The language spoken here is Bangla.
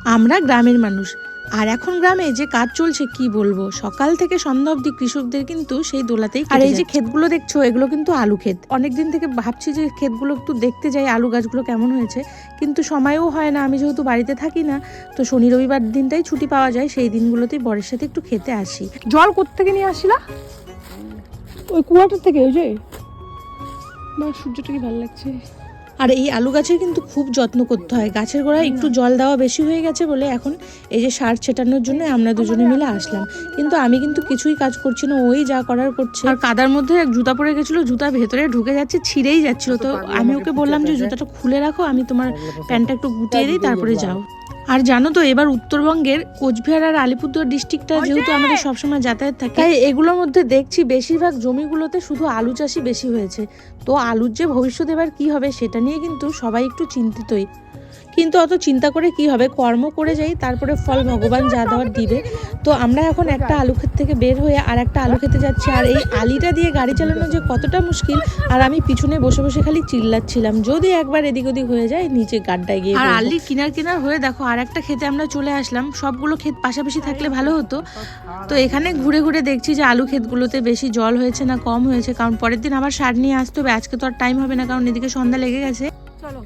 আমরা গ্রামের মানুষ, আর এখন গ্রামে যে কাজ চলছে কি বলবো, সকাল থেকে সন্ধ্যা অবধি কৃষকদের কিন্তু সেই দোলাতেই। আর এই যে ক্ষেতগুলো দেখছো, এগুলো কিন্তু আলু ক্ষেত। অনেকদিন থেকে ভাবছি যে ক্ষেতগুলো একটু দেখতে যাই, আলু গাছগুলো কেমন হয়েছে, কিন্তু সময়ও হয় না। আমি যেহেতু বাড়িতে থাকি না, তো শনি রবিবার দিনটাই ছুটি পাওয়া যায়, সেই দিনগুলোতেই বরের সাথে একটু খেতে আসি। জল কোত্থেকে নিয়ে আসিলা? ওই কুয়াটার থেকে। ওই যে বা সূর্যটা কি ভালো লাগছে। আর এই আলু গাছের কিন্তু খুব যত্ন করতে হয়। গাছের গোড়ায় একটু জল দেওয়া বেশি হয়ে গেছে বলে এখন এই যে সার ছেটানোর জন্য আমরা দুজনে মিলে আসলাম, কিন্তু আমি কিন্তু কিছুই কাজ করছি না, ওই যা করার করছে। আর কাদার মধ্যে এক জুতা পরে গেছিলো, জুতা ভেতরে ঢুকে যাচ্ছে, ছিঁড়েই যাচ্ছিল। তো আমি ওকে বললাম যে জুতাটা খুলে রাখো, আমি তোমার প্যান্টটা একটু গুটিয়ে দিই, তারপরে যাও। আর জানো তো, এবার উত্তরবঙ্গের কোচবিহার আর আলিপুরদুয়ার ডিস্ট্রিক্টটা যেহেতু আমাদের সবসময় যাতায়াত থাকে, তাই এগুলোর মধ্যে দেখছি বেশিরভাগ জমিগুলোতে শুধু আলু চাষই বেশি হয়েছে। তো আলুর যে ভবিষ্যৎ এবার কি হবে সেটা নিয়ে কিন্তু সবাই একটু চিন্তিতই। কিন্তু অত চিন্তা করে কি হবে, কর্ম করে যাই, তারপরে ফল ভগবান যা দেওয়ার দিবে। তো আমরা এখন একটা আলু ক্ষেত থেকে বের হয়ে আর একটা আলু খেতে যাচ্ছি। আর এই আলিটা দিয়ে গাড়ি চালানো যে কতটা মুশকিল, আর আমি পিছনে বসে বসে খালি চিল্লাচ্ছিলাম যদি একবার এদিক ওদিক হয়ে যায়, নিচে গাড্ডায় গিয়ে। আর আলির কিনার হয়ে দেখো আর একটা খেতে আমরা চলে আসলাম। সবগুলো ক্ষেত পাশাপাশি থাকলে ভালো হতো। তো এখানে ঘুরে ঘুরে দেখছি যে আলু ক্ষেতগুলোতে বেশি জল হয়েছে না কম হয়েছে, কারণ পরের দিন আবার সার নিয়ে আসতে হবে। আজকে তো আর টাইম হবে না, কারণ এদিকে সন্ধ্যা লেগে গেছে। চলো